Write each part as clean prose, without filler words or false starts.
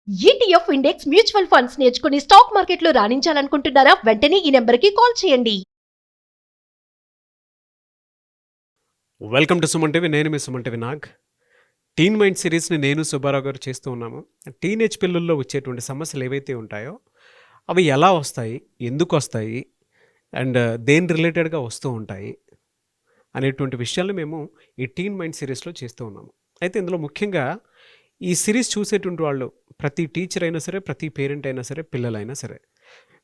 ETF index mutual funds నేర్చుకుని stock మార్కెట్లో రాణించాలనుకుంటున్నారా? వెంటనే ఈ నెంబర్కి కాల్ చేయండి. Welcome to Suman TV. నేను మీ సుమన్ టీవీ నాగ్. టీన్ మైండ్ సిరీస్ని నేను సుబ్బారావు గారు చేస్తూ ఉన్నాము. టీనేజ్ పిల్లల్లో వచ్చేటువంటి సమస్యలు ఏవైతే ఉంటాయో అవి ఎలా వస్తాయి, ఎందుకు వస్తాయి, అండ్ దేని రిలేటెడ్గా వస్తూ ఉంటాయి అనేటువంటి విషయాలను మేము ఈ టీన్ మైండ్ సిరీస్లో చేస్తూ ఉన్నాము. అయితే ఇందులో ముఖ్యంగా ఈ సిరీస్ చూసేటువంటి వాళ్ళు ప్రతి టీచర్ అయినా సరే, ప్రతి పేరెంట్ అయినా సరే, పిల్లలైనా సరే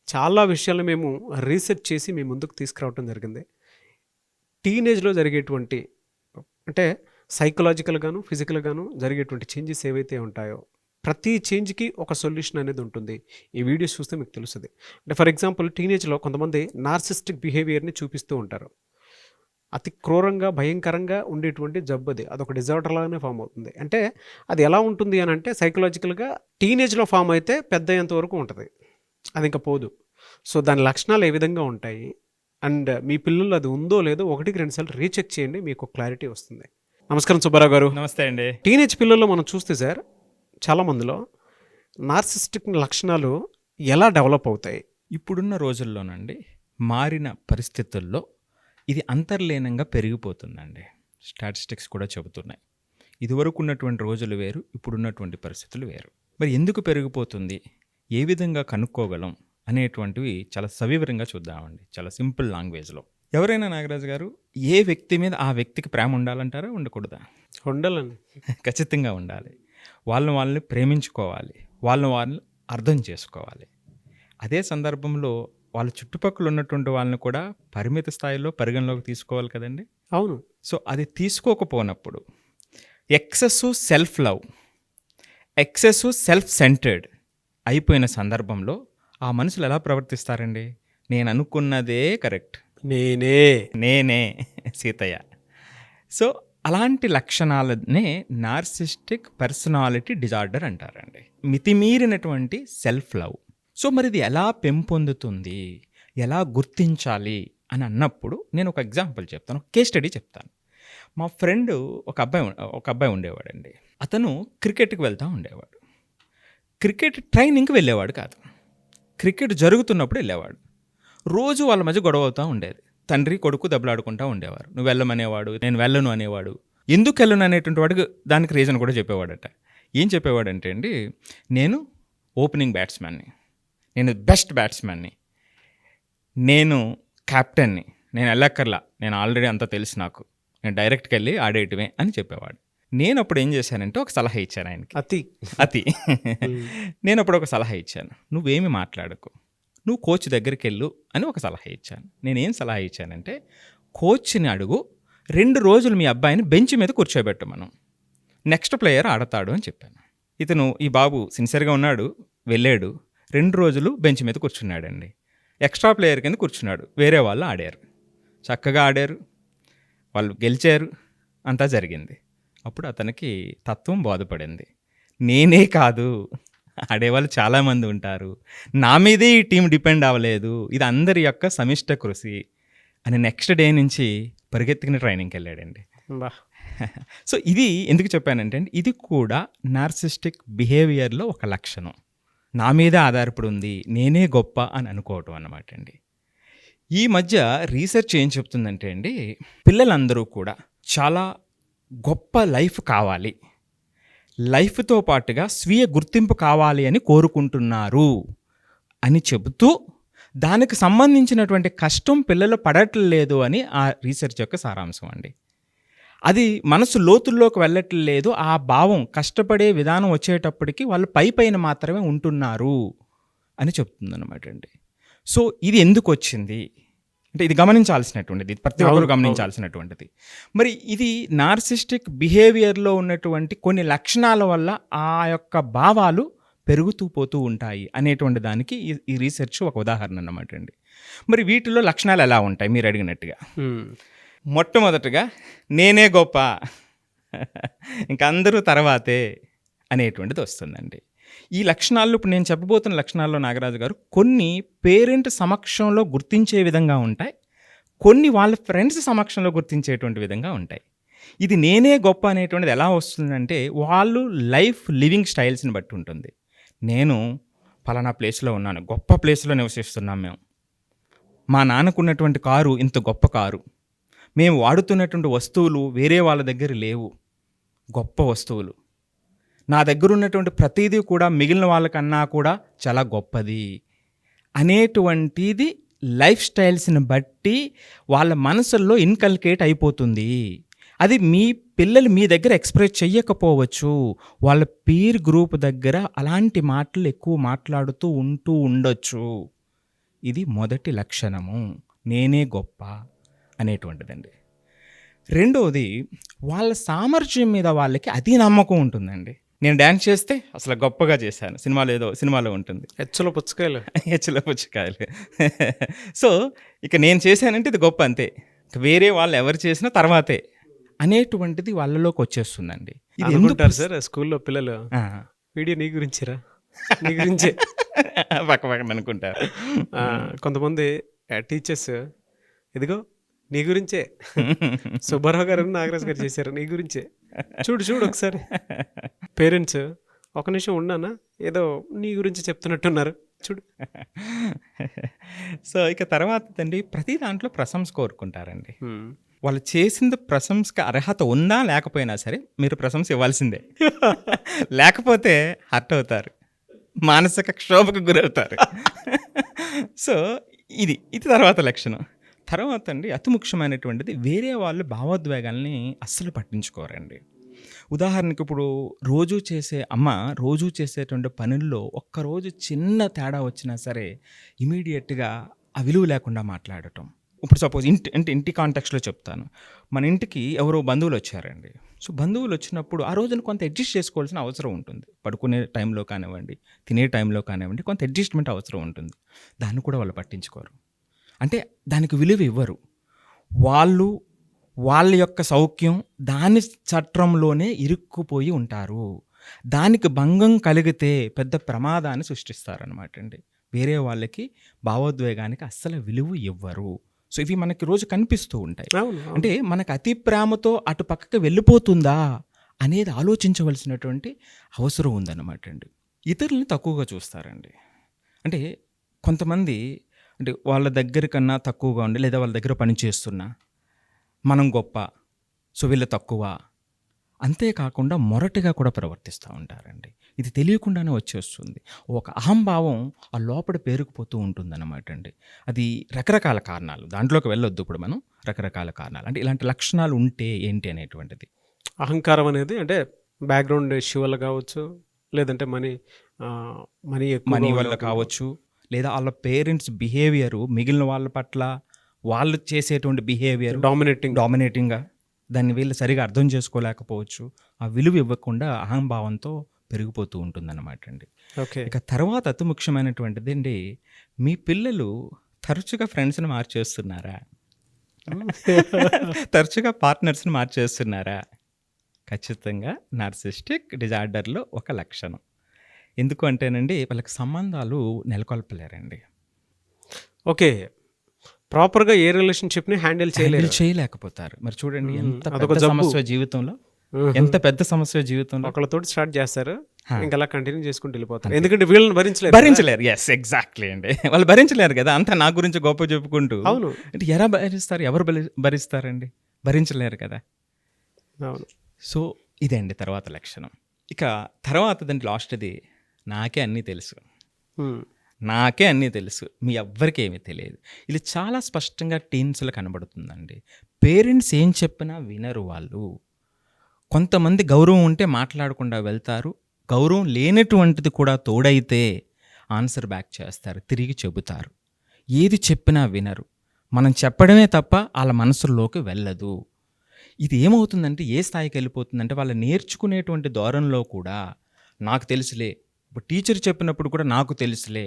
చాలా విషయాలను మేము రీసెర్చ్ చేసి మీ ముందుకు తీసుకురావడం జరిగింది. టీనేజ్లో జరిగేటువంటి అంటే సైకలాజికల్గాను ఫిజికల్గాను జరిగేటువంటి చేంజెస్ ఏవైతే ఉంటాయో ప్రతి చేంజ్కి ఒక సొల్యూషన్ అనేది ఉంటుంది. ఈ వీడియోస్ చూస్తే మీకు తెలుస్తుంది. అంటే ఫర్ ఎగ్జాంపుల్ టీనేజ్లో కొంతమంది నార్సిస్టిక్ బిహేవియర్ని చూపిస్తూ ఉంటారు. అతి క్రూరంగా భయంకరంగా ఉండేటువంటి జబ్బు అది, అదొక డిజార్డర్ లాగానే ఫామ్ అవుతుంది. అంటే అది ఎలా ఉంటుంది అని అంటే సైకలాజికల్గా టీనేజ్లో ఫామ్ అయితే పెద్ద అయ్యేంత వరకు ఉంటుంది, అది ఇంకా పోదు. సో దాని లక్షణాలు ఏ విధంగా ఉంటాయి అండ్ మీ పిల్లలు అది ఉందో లేదో 1-2 సార్లు రీచెక్ చేయండి, మీకు క్లారిటీ వస్తుంది. నమస్కారం సుబ్బారావు గారు. నమస్తే అండి. టీనేజ్ పిల్లల్లో మనం చూస్తే సార్ చాలామందిలో నార్సిస్టిక్ లక్షణాలు ఎలా డెవలప్ అవుతాయి? ఇప్పుడున్న రోజుల్లోనండి మారిన పరిస్థితుల్లో ఇది అంతర్లీనంగా పెరిగిపోతుందండి. స్టాటిస్టిక్స్ కూడా చెబుతున్నాయి. ఇదివరకు ఉన్నటువంటి రోజులు వేరు, ఇప్పుడున్నటువంటి పరిస్థితులు వేరు. మరి ఎందుకు పెరిగిపోతుంది, ఏ విధంగా కనుక్కోగలం అనేటువంటివి చాలా సవివరంగా చూద్దామండి, చాలా సింపుల్ లాంగ్వేజ్లో. ఎవరైనా నాగరాజు గారు ఏ వ్యక్తి మీద ఆ వ్యక్తికి ప్రేమ ఉండాలంటారా, ఉండకూడదా? ఉండాలని ఖచ్చితంగా ఉండాలి. వాళ్ళని ప్రేమించుకోవాలి, వాళ్ళని అర్థం చేసుకోవాలి. అదే సందర్భంలో వాళ్ళ చుట్టుపక్కల ఉన్నటువంటి వాళ్ళని కూడా పరిమిత స్థాయిలో పరిగణలోకి తీసుకోవాలి కదండి. అవును. సో అది తీసుకోకపోయినప్పుడు excess self love, excess self centred అయిపోయిన సందర్భంలో ఆ మనుషులు ఎలా ప్రవర్తిస్తారండి? నేను అనుకున్నదే కరెక్ట్, నేనే సీతయ్య. సో అలాంటి లక్షణాలనే నార్సిస్టిక్ పర్సనాలిటీ డిజార్డర్ అంటారండి. మితిమీరినటువంటి సెల్ఫ్ లవ్. సో మరి ఇది ఎలా పెంపొందుతుంది, ఎలా గుర్తించాలి అని అన్నప్పుడు నేను ఒక ఎగ్జాంపుల్ చెప్తాను, ఒక కేస్ స్టడీ చెప్తాను. మా ఫ్రెండ్ ఒక అబ్బాయి ఉండేవాడండి. అతను క్రికెట్కి వెళ్తూ ఉండేవాడు. క్రికెట్ ట్రైనింగ్కి వెళ్ళేవాడు కాదు, క్రికెట్ జరుగుతున్నప్పుడు వెళ్ళేవాడు. రోజు వాళ్ళ మధ్య గొడవ అవుతూ ఉండేది. తండ్రి కొడుకు దెబ్బలాడుకుంటూ ఉండేవారు. నువ్వు వెళ్ళమనేవాడు, నేను వెళ్ళను అనేవాడు. ఎందుకు వెళ్ళను అనేటువంటి వాడికి దానికి రీజన్ కూడా చెప్పేవాడట. ఏం చెప్పేవాడంటే అండి, నేను ఓపెనింగ్ బ్యాట్స్మెన్ని, నేను బెస్ట్ బ్యాట్స్మెన్ని, నేను కెప్టెన్ని, నేను వెళ్ళక్కర్లా, నేను ఆల్రెడీ అంతా తెలుసు నాకు, నేను డైరెక్ట్కి వెళ్ళి ఆడేయటమే అని చెప్పేవాడు. నేను అప్పుడు ఏం చేశానంటే ఒక సలహా ఇచ్చాను ఆయనకి. అతి నేను అప్పుడు ఒక సలహా ఇచ్చాను, నువ్వేమి మాట్లాడకు, నువ్వు కోచ్ దగ్గరికి వెళ్ళు అని ఒక సలహా ఇచ్చాను. నేనేం సలహా ఇచ్చానంటే, కోచ్ని అడుగు, 2 రోజులు మీ అబ్బాయిని బెంచ్ మీద కూర్చోబెట్టు, మనం నెక్స్ట్ ప్లేయర్ ఆడతాడు అని చెప్పాను. ఈ బాబు సిన్సియర్గా ఉన్నాడు, వెళ్ళాడు, 2 రోజులు బెంచ్ మీద కూర్చున్నాడండి. ఎక్స్ట్రా ప్లేయర్ కింద కూర్చున్నాడు. వేరే వాళ్ళు ఆడారు, చక్కగా ఆడారు, వాళ్ళు గెలిచారు, అంతా జరిగింది. అప్పుడు అతనికి తత్వం బోధపడింది. నేనే కాదు, ఆడేవాళ్ళు చాలామంది ఉంటారు, నా మీదే ఈ టీం డిపెండ్ అవ్వలేదు, ఇది అందరి యొక్క సమిష్ట కృషి అని నెక్స్ట్ డే నుంచి పరిగెత్తుకుని ట్రైనింగ్కి వెళ్ళాడండి. సో ఇది ఎందుకు చెప్పానంటే అండి, ఇది కూడా నార్సిస్టిక్ బిహేవియర్లో ఒక లక్షణం. నా మీద ఆధారపడి ఉంది, నేనే గొప్ప అని అనుకోవటం అన్నమాట అండి. ఈ మధ్య రీసెర్చ్ ఏం చెప్తుందంటే అండి, పిల్లలందరూ కూడా చాలా గొప్ప లైఫ్ కావాలి, లైఫ్తో పాటుగా స్వీయ గుర్తింపు కావాలి అని కోరుకుంటున్నారు అని చెబుతూ, దానికి సంబంధించినటువంటి కష్టం పిల్లలు పడట్లేదు అని ఆ రీసెర్చ్ యొక్క సారాంశం అండి. అది మనసు లోతుల్లోకి వెళ్ళట్లేదు, ఆ భావం కష్టపడే విధానం వచ్చేటప్పటికి వాళ్ళు పైన మాత్రమే ఉంటున్నారు అని చెప్తుందన్నమాట అండి. సో ఇది ఎందుకు వచ్చింది అంటే ఇది గమనించాల్సినటువంటిది, ప్రతి ఒక్కరు గమనించాల్సినటువంటిది. మరి ఇది నార్సిస్టిక్ బిహేవియర్లో ఉన్నటువంటి కొన్ని లక్షణాల వల్ల ఆ యొక్క భావాలు పెరుగుతూ పోతూ ఉంటాయి అనేటువంటి దానికి ఈ రీసెర్చ్ ఒక ఉదాహరణ అన్నమాట అండి. మరి వీటిలో లక్షణాలు ఎలా ఉంటాయి మీరు అడిగినట్టుగా? మొట్టమొదటగా నేనే గొప్ప, ఇంకా అందరూ తర్వాతే అనేటువంటిది వస్తుందండి. ఈ లక్షణాలు ఇప్పుడు నేను చెప్పబోతున్న లక్షణాల్లో నాగరాజు గారు కొన్ని పేరెంట్ సమక్షంలో గుర్తించే విధంగా ఉంటాయి, కొన్ని వాళ్ళ ఫ్రెండ్స్ సమక్షంలో గుర్తించేటువంటి విధంగా ఉంటాయి. ఇది నేనే గొప్ప అనేటువంటిది ఎలా వస్తుందంటే వాళ్ళు లైఫ్ లివింగ్ స్టైల్స్ని బట్టి ఉంటుంది. నేను పలానా ప్లేస్లో ఉన్నాను, గొప్ప ప్లేస్లో నివసిస్తున్నాం మేము, మా నాన్నకున్నటువంటి కారు ఇంత గొప్ప కారు, మేము వాడుతున్నటువంటి వస్తువులు వేరే వాళ్ళ దగ్గర లేవు, గొప్ప వస్తువులు, నా దగ్గర ఉన్నటువంటి ప్రతిదీ కూడా మిగిలిన వాళ్ళకన్నా కూడా చాలా గొప్పది అనేటువంటిది లైఫ్ స్టైల్స్ని బట్టి వాళ్ళ మనసుల్లో ఇన్కల్కేట్ అయిపోతుంది. అది మీ పిల్లలు మీ దగ్గర ఎక్స్ప్రెస్ చెయ్యకపోవచ్చు, వాళ్ళ పీర్ గ్రూప్ దగ్గర అలాంటి మాటలు ఎక్కువ మాట్లాడుతూ ఉండొచ్చు. ఇది మొదటి లక్షణము, నేనే గొప్ప అనేటువంటిదండి. రెండవది, వాళ్ళ సామర్థ్యం మీద వాళ్ళకి అతి నమ్మకం ఉంటుందండి. నేను డ్యాన్స్ చేస్తే అసలు గొప్పగా చేశాను, సినిమాలో ఉంటుంది, హెచ్చులో పుచ్చకాయలు. హెచ్చులో పుచ్చకాయలు. సో ఇక నేను చేశానంటే ఇది గొప్ప, అంతే, వేరే వాళ్ళు ఎవరు చేసినా తర్వాతే అనేటువంటిది వాళ్ళలోకి వచ్చేస్తుందండి. ఇది అనుకుంటారు సార్ స్కూల్లో పిల్లలు, వీడియో నీ గురించిరా, నీ గురించే పక్క అనుకుంటారు. కొంతమంది టీచర్స్, ఇదిగో నీ గురించే సుబ్బారావు గారు నాగరాజు గారు చేశారు, నీ గురించే చూడు ఒకసారి. పేరెంట్స్, ఒక నిమిషం ఉన్నానా, ఏదో నీ గురించి చెప్తున్నట్టున్నారు చూడు. సో ఇక తర్వాత అండి, ప్రతి దాంట్లో ప్రశంస కోరుకుంటారండి. వాళ్ళు చేసింది ప్రశంసకి అర్హత ఉందా లేకపోయినా సరే మీరు ప్రశంస ఇవ్వాల్సిందే, లేకపోతే హర్ట్ అవుతారు, మానసిక క్షోభకు గురవుతారు. సో ఇది తర్వాత లక్షణం. తర్వాత అండి, అతి ముఖ్యమైనటువంటిది, వేరే వాళ్ళు భావోద్వేగాల్ని అస్సలు పట్టించుకోరండి. ఉదాహరణకి ఇప్పుడు రోజు చేసేటువంటి పనుల్లో ఒక్కరోజు చిన్న తేడా వచ్చినా సరే ఇమీడియట్గా ఆ విలువ లేకుండా మాట్లాడటం. ఇప్పుడు సపోజ్ ఇంటి కాంటెక్స్లో చెప్తాను. మన ఇంటికి ఎవరో బంధువులు వచ్చారండి. సో బంధువులు వచ్చినప్పుడు ఆ రోజున కొంత అడ్జస్ట్ చేసుకోవాల్సిన అవసరం ఉంటుంది. పడుకునే టైంలో కానివ్వండి, తినే టైంలో కానివ్వండి, కొంత అడ్జస్ట్మెంట్ అవసరం ఉంటుంది. దాన్ని కూడా వాళ్ళు పట్టించుకోరు, అంటే దానికి విలువ ఇవ్వరు. వాళ్ళ యొక్క సౌఖ్యం దాని చట్రంలోనే ఇరుక్కుపోయి ఉంటారు. దానికి భంగం కలిగితే పెద్ద ప్రమాదాన్ని సృష్టిస్తారనమాట అండి. వేరే వాళ్ళకి భావోద్వేగానికి అస్సలు విలువ ఇవ్వరు. సో ఇవి మనకి రోజు కనిపిస్తూ ఉంటాయి. అంటే మనకు అతి ప్రేమతో అటు పక్కకి వెళ్ళిపోతుందా అనేది ఆలోచించవలసినటువంటి అవసరం ఉందన్నమాట అండి. ఇతరులని తక్కువగా చూస్తారండి. అంటే కొంతమంది అంటే వాళ్ళ దగ్గర కన్నా తక్కువగా ఉండి, లేదా వాళ్ళ దగ్గర పని చేస్తున్నా మనం గొప్ప, సో వీళ్ళు తక్కువ, అంతేకాకుండా మొరటుగా కూడా ప్రవర్తిస్తూ ఉంటారండి. ఇది తెలియకుండానే వచ్చేస్తుంది. ఒక అహంభావం ఆ లోపల పేరుకుపోతూ ఉంటుందన్నమాట అండి. అది రకరకాల కారణాలు, దాంట్లోకి వెళ్ళొద్దు ఇప్పుడు మనం. రకరకాల కారణాలు అంటే ఇలాంటి లక్షణాలు ఉంటే ఏంటి అనేటువంటిది. అహంకారం అనేది అంటే బ్యాక్గ్రౌండ్ ఇష్యూ వల్ల కావచ్చు, లేదంటే మనీ వల్ల కావచ్చు, లేదా వాళ్ళ పేరెంట్స్ బిహేవియరు మిగిలిన వాళ్ళ పట్ల వాళ్ళు చేసేటువంటి బిహేవియర్ డామినేటింగ్గా దాన్ని వీళ్ళు సరిగా అర్థం చేసుకోలేకపోవచ్చు. ఆ విలువ ఇవ్వకుండా అహంభావంతో పెరిగిపోతూ ఉంటుందన్నమాట అండి. ఓకే. ఇక తర్వాత అతి ముఖ్యమైనటువంటిది అండి, మీ పిల్లలు తరచుగా ఫ్రెండ్స్ని మార్చేస్తున్నారా, తరచుగా పార్ట్నర్స్ని మార్చేస్తున్నారా? ఖచ్చితంగా నార్సిస్టిక్ డిజార్డర్లో ఒక లక్షణం. ఎందుకు అంటేనండి, వాళ్ళకి సంబంధాలు నెలకొల్పలేరండి. ఓకే, ప్రాపర్గా ఏ రిలేషన్షిప్ని హ్యాండిల్ చేయలేకపోతారు. మరి చూడండి ఎంత పెద్ద సమస్య జీవితంలో, ఎంత పెద్ద సమస్య జీవితంలో. ఒకళ్ళతోటి స్టార్ట్ చేస్తారు, ఇంకా అలా కంటిన్యూ చేసుకుంటూ వెళ్ళిపోతారు. ఎందుకంటే వీళ్ళని భరించలేరు. ఎస్, ఎగ్జాక్ట్లీ అండి. వాళ్ళు భరించలేరు కదా, అంతా నా గురించి గొప్ప చెప్పుకుంటూ. అవును. అంటే ఎలా భరిస్తారు, ఎవరు భరిస్తారండి? భరించలేరు కదా. అవును. సో ఇదే అండి తర్వాత లక్షణం. ఇక తర్వాతదండి లాస్ట్ది, నాకే అన్నీ తెలుసు, మీ ఎవ్వరికి ఏమీ తెలియదు. ఇది చాలా స్పష్టంగా టీన్స్లో కనబడుతుందండి. పేరెంట్స్ ఏం చెప్పినా వినరు వాళ్ళు. కొంతమంది గౌరవం ఉంటే మాట్లాడకుండా వెళ్తారు, గౌరవం లేనటువంటిది కూడా తోడైతే ఆన్సర్ బ్యాక్ చేస్తారు, తిరిగి చెబుతారు. ఏది చెప్పినా వినరు, మనం చెప్పడమే తప్ప వాళ్ళ మనసుల్లోకి వెళ్ళదు. ఇది ఏమవుతుందంటే, ఏ స్థాయికి వెళ్ళిపోతుందంటే, వాళ్ళు నేర్చుకునేటువంటి ధోరణిలో కూడా నాకు తెలుసులే, ఇప్పుడు టీచర్ చెప్పినప్పుడు కూడా నాకు తెలుసులే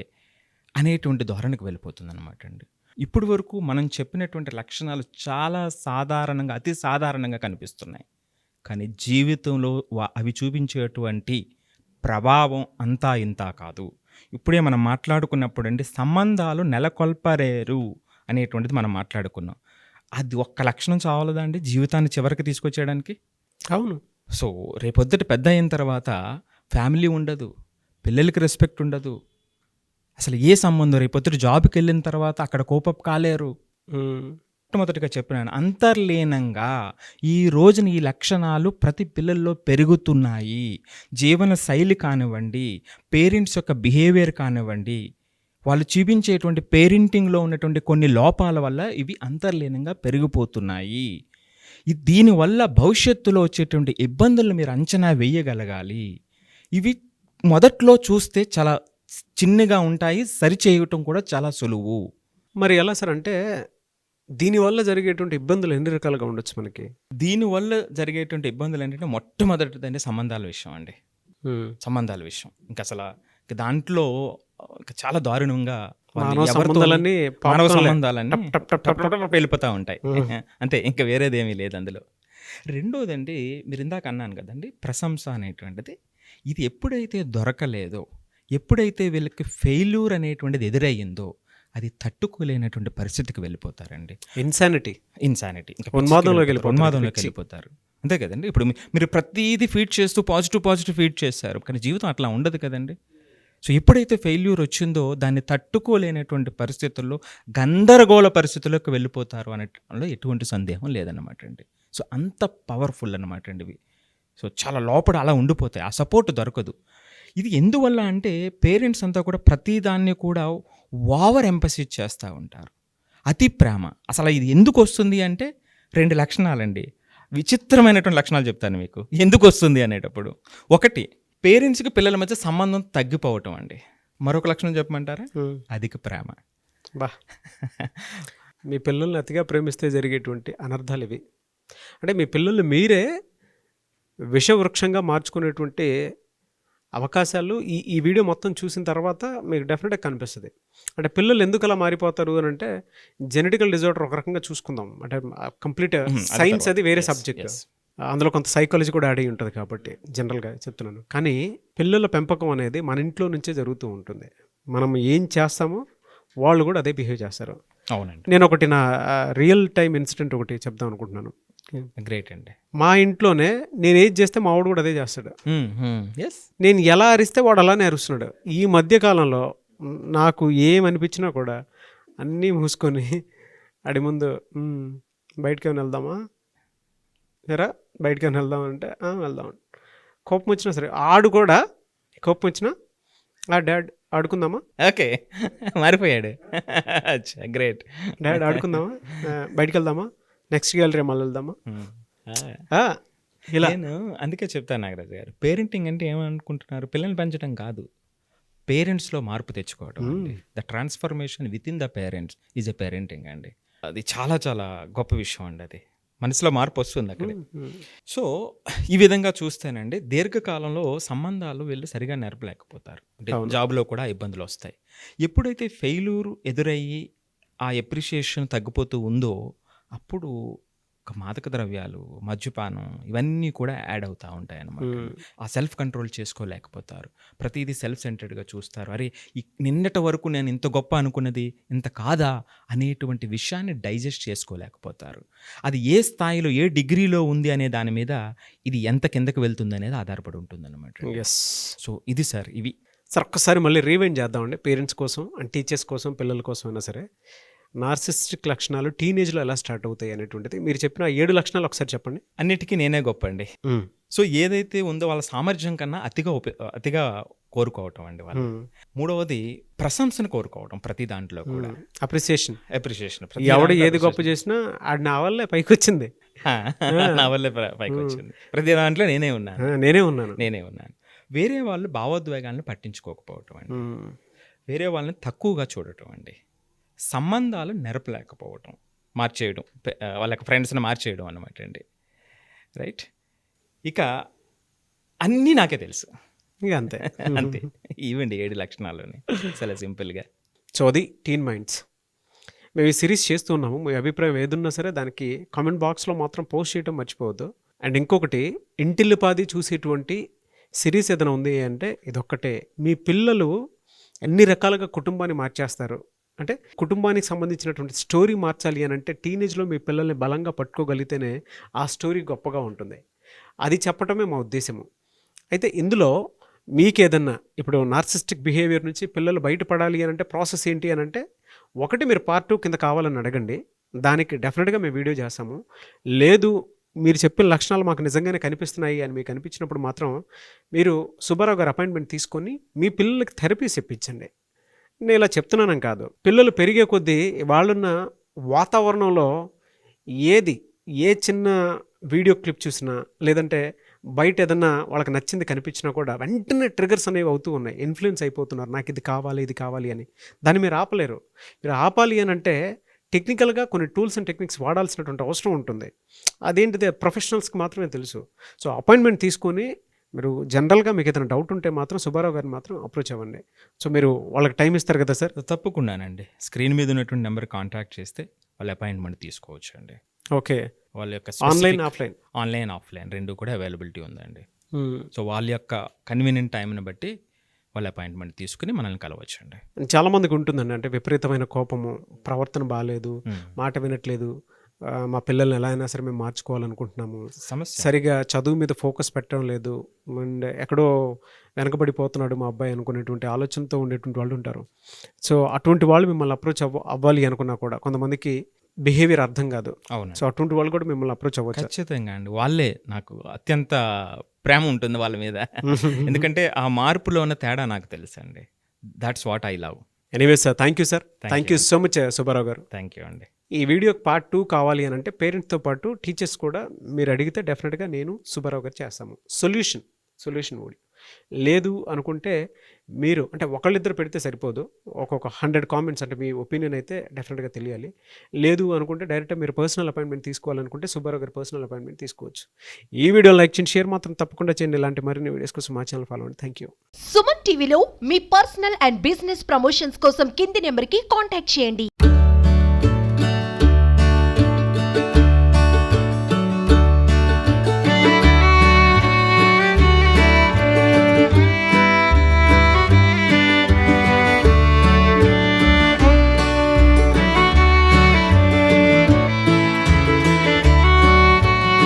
అనేటువంటి ధోరణికి వెళ్ళిపోతుంది అనమాట అండి. ఇప్పటి వరకు మనం చెప్పినటువంటి లక్షణాలు చాలా సాధారణంగా, అతి సాధారణంగా కనిపిస్తున్నాయి, కానీ జీవితంలో అవి చూపించేటువంటి ప్రభావం అంతా ఇంత కాదు. ఇప్పుడే మనం మాట్లాడుకున్నప్పుడు అండి, సంబంధాలు నెలకొల్పలేరు అనేటువంటిది మనం మాట్లాడుకున్నాం. అది ఒక్క లక్షణం చావలదా అండి జీవితాన్ని చివరికి తీసుకొచ్చేయడానికి? అవును. సో రేపొద్దుట పెద్ద అయిన తర్వాత ఫ్యామిలీ ఉండదు, పిల్లలకి రెస్పెక్ట్ ఉండదు, అసలు ఏ సంబంధం, రేపొద్దుట జాబ్కి వెళ్ళిన తర్వాత అక్కడ కోపప్ కాలేరు. మొట్టమొదటిగా చెప్పినాను, అంతర్లీనంగా ఈ రోజున ఈ లక్షణాలు ప్రతి పిల్లల్లో పెరుగుతున్నాయి. జీవన శైలి కానివ్వండి, పేరెంట్స్ యొక్క బిహేవియర్ కానివ్వండి, వాళ్ళు చూపించేటువంటి పేరెంటింగ్లో ఉన్నటువంటి కొన్ని లోపాల వల్ల ఇవి అంతర్లీనంగా పెరిగిపోతున్నాయి. దీనివల్ల భవిష్యత్తులో వచ్చేటువంటి ఇబ్బందులను మీరు అంచనా వేయగలగాలి. ఇవి మొదట్లో చూస్తే చాలా చిన్నగా ఉంటాయి, సరిచేయటం కూడా చాలా సులువు. మరి ఎలా సార్ అంటే దీనివల్ల జరిగేటువంటి ఇబ్బందులు ఎన్ని రకాలుగా ఉండొచ్చు మనకి? దీనివల్ల జరిగేటువంటి ఇబ్బందులు ఏంటంటే మొట్టమొదటిదండి సంబంధాల విషయం అండి. సంబంధాల విషయం ఇంకా అసలు దాంట్లో ఇంకా చాలా దారుణంగా మానవ సంబంధాలన్నీ వెళ్ళిపోతూ ఉంటాయి. అంతే, ఇంకా వేరేదేమీ లేదు అందులో. రెండోదండి, మీరు ఇందాక అన్నాను కదండి, ప్రశంస అనేటువంటిది, ఇది ఎప్పుడైతే దొరకలేదో, ఎప్పుడైతే వీళ్ళకి ఫెయిల్యూర్ అనేటువంటిది ఎదురయ్యిందో, అది తట్టుకోలేనటువంటి పరిస్థితికి వెళ్ళిపోతారండి. ఇన్సానిటీ ఉన్మాదంలోకి వెళ్ళిపోతారు. అంతే కదండి. ఇప్పుడు మీరు ప్రతిదీ ఫీడ్ చేస్తూ పాజిటివ్ ఫీడ్ చేస్తారు, కానీ జీవితం అట్లా ఉండదు కదండి. సో ఎప్పుడైతే ఫెయిల్యూర్ వచ్చిందో దాన్ని తట్టుకోలేనటువంటి పరిస్థితుల్లో గందరగోళ పరిస్థితుల్లోకి వెళ్ళిపోతారు అనట్లో ఎటువంటి సందేహం లేదన్నమాట అండి. సో అంత పవర్ఫుల్ అన్నమాట అండి ఇవి. సో చాలా లోపల అలా ఉండిపోతాయి, ఆ సపోర్ట్ దొరకదు. ఇది ఎందువల్ల అంటే పేరెంట్స్ అంతా కూడా ప్రతిదాన్ని కూడా ఓవర్ ఎంపసైజ్ చేస్తూ ఉంటారు. అతి ప్రేమ. అసలు ఇది ఎందుకు వస్తుంది అంటే 2 లక్షణాలండి, విచిత్రమైనటువంటి లక్షణాలు చెప్తాను మీకు ఎందుకు వస్తుంది అనేటప్పుడు. ఒకటి, పేరెంట్స్కి పిల్లల మధ్య సంబంధం తగ్గిపోవటం అండి. మరొక లక్షణం చెప్పమంటారా? అధిక ప్రేమ. బా, మీ పిల్లల్ని అతిగా ప్రేమిస్తే జరిగేటువంటి అనర్థాలు ఇవి. అంటే మీ పిల్లల్ని మీరే విషవృక్షంగా మార్చుకునేటువంటి అవకాశాలు ఈ వీడియో మొత్తం చూసిన తర్వాత మీకు డెఫినెట్గా కనిపిస్తుంది. అంటే పిల్లలు ఎందుకు అలా మారిపోతారు అని అంటే జెనెటికల్ డిజార్డర్ ఒక రకంగా చూసుకుందాం, అంటే కంప్లీట్ సైన్స్ అది వేరే సబ్జెక్ట్, అందులో కొంత సైకాలజీ కూడా యాడ్ అయి ఉంటుంది కాబట్టి జనరల్గా చెప్తున్నాను. కానీ పిల్లల పెంపకం అనేది మన ఇంట్లో నుంచే జరుగుతూ ఉంటుంది. మనం ఏం చేస్తామో వాళ్ళు కూడా అదే బిహేవ్ చేస్తారు. అవునండి. నేను ఒకటి నా రియల్ టైం ఇన్సిడెంట్ ఒకటి చెప్దాం అనుకుంటున్నాను. గ్రేట్ అండి. మా ఇంట్లోనే నేను ఏది చేస్తే మా వాడు కూడా అదే చేస్తాడు. ఎస్, నేను ఎలా అరిస్తే వాడు అలానే అరుస్తున్నాడు. ఈ మధ్యకాలంలో నాకు ఏమనిపించినా కూడా అన్నీ మూసుకొని అడి ముందు బయటకి ఏమైనా వెళ్దామా, ఎరా బయటకి ఏమైనా వెళ్దామంటే వెళ్దాం. కోపం వచ్చినా సరే ఆడు కూడా కోపం వచ్చినా డాడ్ ఆడుకుందామా, ఓకే మారిపోయాడు. గ్రేట్. డాడ్ ఆడుకుందామా, బయటకు వెళ్దామా, నెక్స్ట్ గ్యాలరీ మళ్ళీ వెళ్దామా, ఇలా. నేను అందుకే చెప్తాను నాగరాజు గారు, పేరెంటింగ్ అంటే ఏమనుకుంటున్నారు, పిల్లల్ని పెంచడం కాదు, పేరెంట్స్లో మార్పు తెచ్చుకోవడం. The transformation with in the parents is a parenting అండి. అది చాలా చాలా గొప్ప విషయం అండి. అది మనసులో మార్పు వస్తుంది అక్కడ. సో ఈ విధంగా చూస్తేనండి దీర్ఘకాలంలో సంబంధాలు వీళ్ళు సరిగా నెరపలేకపోతారు. అంటే జాబ్లో కూడా ఇబ్బందులు వస్తాయి. ఎప్పుడైతే ఫెయిల్యూర్ ఎదురయ్యి ఆ ఎప్రిషియేషన్ తగ్గిపోతూ ఉందో అప్పుడు ఒక మాదక ద్రవ్యాలు, మద్యపానం ఇవన్నీ కూడా యాడ్ అవుతూ ఉంటాయి అన్నమాట. ఆ సెల్ఫ్ కంట్రోల్ చేసుకోలేకపోతారు, ప్రతిదీ సెల్ఫ్ సెంటర్డ్గా చూస్తారు. అరే నిన్నటి వరకు నేను ఇంత గొప్ప అనుకున్నది ఇంత కాదా అనేటువంటి విషయాన్ని డైజెస్ట్ చేసుకోలేకపోతారు. అది ఏ స్థాయిలో ఏ డిగ్రీలో ఉంది అనే దాని మీద ఇది ఎంత కిందకి వెళ్తుంది అనేది ఆధారపడి ఉంటుంది అన్నమాట. సో ఇది సార్, ఇవి సార్ ఒక్కసారి మళ్ళీ రీవైండ్ చేద్దామండి. పేరెంట్స్ కోసం అండ్ టీచర్స్ కోసం, పిల్లల కోసం అయినా సరే నార్సిస్టిక్ లక్షణాలు టీనేజ్లో ఎలా స్టార్ట్ అవుతాయి అనేటువంటిది మీరు చెప్పిన 7 లక్షణాలు ఒకసారి చెప్పండి. అన్నిటికీ నేనే గొప్ప అండి. సో ఏదైతే ఉందో వాళ్ళ సామర్థ్యం కన్నా అతిగా కోరుకోవటం అండి వాళ్ళు. మూడవది ప్రశంసను కోరుకోవటం ప్రతి దాంట్లో కూడా. అప్రిసియేషన్ ఎవడు ఏది గొప్ప చేసినా అది నా వల్లే పైకి వచ్చింది, నా వల్లే పైకి వచ్చింది, ప్రతి దాంట్లో నేనే ఉన్నాను. వేరే వాళ్ళు భావోద్వేగాలను పట్టించుకోకపోవటం అండి, వేరే వాళ్ళని తక్కువగా చూడటం అండి, సంబంధాలు నెరపలేకపోవటం, మార్చేయడం, వాళ్ళ ఫ్రెండ్స్ని మార్చేయడం అన్నమాట అండి. రైట్. ఇక అన్నీ నాకే తెలుసు, ఇక అంతే. ఇవ్వండి 7 లక్షణాలని చాలా సింపుల్గా. సో అది టీన్ మైండ్స్. మేము ఈ సిరీస్ చేస్తున్నాము. మీ అభిప్రాయం ఏదున్నా సరే దానికి కామెంట్ బాక్స్లో మాత్రం పోస్ట్ చేయడం మర్చిపోవద్దు. అండ్ ఇంకొకటి, ఇంటిల్లిపాది చూసేటువంటి సిరీస్ ఏదైనా ఉంది అంటే ఇదొక్కటే. మీ పిల్లలు ఎన్ని రకాలుగా కుటుంబాన్ని మార్చేస్తారు, అంటే కుటుంబానికి సంబంధించినటువంటి స్టోరీ మార్చాలి అని అంటే టీనేజ్లో మీ పిల్లల్ని బలంగా పట్టుకోగలిగితేనే ఆ స్టోరీ గొప్పగా ఉంటుంది. అది చెప్పటమే మా ఉద్దేశము. అయితే ఇందులో మీకేదన్నా ఇప్పుడు నార్సిస్టిక్ బిహేవియర్ నుంచి పిల్లలు బయటపడాలి అని అంటే ప్రాసెస్ ఏంటి అని అంటే, ఒకటి మీరు పార్ట్ 2 కింద కావాలని అడగండి. దానికి డెఫినెట్గా మేము వీడియో చేస్తాము. లేదు మీరు చెప్పిన లక్షణాలు మాకు నిజంగానే కనిపిస్తున్నాయి అని మీకు అనిపించినప్పుడు మాత్రం మీరు సుబ్బారావు గారు అపాయింట్మెంట్ తీసుకొని మీ పిల్లలకి థెరపీస్ ఇప్పించండి. నేను ఇలా చెప్తున్నానని కాదు, పిల్లలు పెరిగే కొద్దీ వాళ్ళున్న వాతావరణంలో ఏ చిన్న వీడియో క్లిప్ చూసినా లేదంటే బయట ఏదన్నా వాళ్ళకి నచ్చింది కనిపించినా కూడా వెంటనే ట్రిగర్స్ అనేవి అవుతూ ఉన్నాయి, ఇన్ఫ్లుయెన్స్ అయిపోతున్నారు, నాకు ఇది కావాలి అని. దాన్ని మీరు ఆపలేరు. మీరు ఆపాలి అని అంటే టెక్నికల్గా కొన్ని టూల్స్ అండ్ టెక్నిక్స్ వాడాల్సినటువంటి అవసరం ఉంటుంది. అదేంటిది ప్రొఫెషనల్స్కి మాత్రమే తెలుసు. సో అపాయింట్మెంట్ తీసుకొని మీరు జనరల్గా మీకు ఏదైనా డౌట్ ఉంటే మాత్రం సుబ్బారావు గారిని మాత్రం అప్రోచ్ అవ్వండి. సో మీరు వాళ్ళకి టైం ఇస్తారు కదా సార్? తప్పకుండానండి. స్క్రీన్ మీద ఉన్నటువంటి నెంబర్ కాంటాక్ట్ చేస్తే వాళ్ళ అపాయింట్మెంట్ తీసుకోవచ్చు అండి. ఓకే. వాళ్ళ యొక్క ఆన్లైన్ ఆఫ్లైన్ రెండు కూడా అవైలబిలిటీ ఉందండి. సో వాళ్ళ యొక్క కన్వీనియంట్ టైంని బట్టి వాళ్ళ అపాయింట్మెంట్ తీసుకుని మనల్ని కలవచ్చు అండి. చాలామందికి ఉంటుందండి, అంటే విపరీతమైన కోపము, ప్రవర్తన బాగాలేదు, మాట వినట్లేదు, మా పిల్లల్ని ఎలా అయినా సరే మేము మార్చుకోవాలనుకుంటున్నాము, సమస్య సరిగా చదువు మీద ఫోకస్ పెట్టడం లేదు, అండ్ ఎక్కడో వెనకబడిపోతున్నాడు మా అబ్బాయి అనుకునేటువంటి ఆలోచనతో ఉండేటువంటి వాళ్ళు ఉంటారు. సో అటువంటి వాళ్ళు మిమ్మల్ని అప్రోచ్ అవ్వాలి అనుకున్నా కూడా కొంతమందికి బిహేవియర్ అర్థం కాదు. అవును. సో అటువంటి వాళ్ళు కూడా మిమ్మల్ని అప్రోచ్ అవ్వచ్చు. ఖచ్చితంగా అండి. వాళ్ళే నాకు అత్యంత ప్రేమ ఉంటుంది వాళ్ళ మీద. ఎందుకంటే ఆ మార్పులో ఉన్న తేడా నాకు తెలుసు అండి. That's what I love. Anyways sir, thank you sir, thank you so much Subbarao గారు. థ్యాంక్ యూ అండి. ఈ వీడియోకి పార్ట్ 2 కావాలి అని అంటే పేరెంట్స్తో పాటు టీచర్స్ కూడా మీరు అడిగితే డెఫినెట్గా నేను సుబ్బారావు గారు చేస్తాము. సొల్యూషన్ వీడియో లేదు అనుకుంటే మీరు అంటే ఒకళ్ళిద్దరు పెడితే సరిపోదు, ఒక్కొక్క 100 కామెంట్స్ అంటే మీ ఒపీనియన్ అయితే డెఫినెట్గా తెలియాలి. లేదు అనుకుంటే డైరెక్ట్గా మీరు పర్సనల్ అపాయింట్మెంట్ తీసుకోవాలనుకుంటే సుబ్బారావు గారు పర్సనల్ అపాయింట్మెంట్ తీసుకోవచ్చు. ఈ వీడియో లైక్ చేయండి, షేర్ మాత్రం తప్పకుండా చేయండి. ఇలాంటి మరిన్ని వీడియోస్ కోసం మా ఛానల్ ఫాలో అవ్వండి. Thank you. సుమన్ టీవీలో మీ పర్సనల్ అండ్ బిజినెస్ ప్రమోషన్స్ కోసం కింది నెంబర్కి కాంటాక్ట్ చేయండి.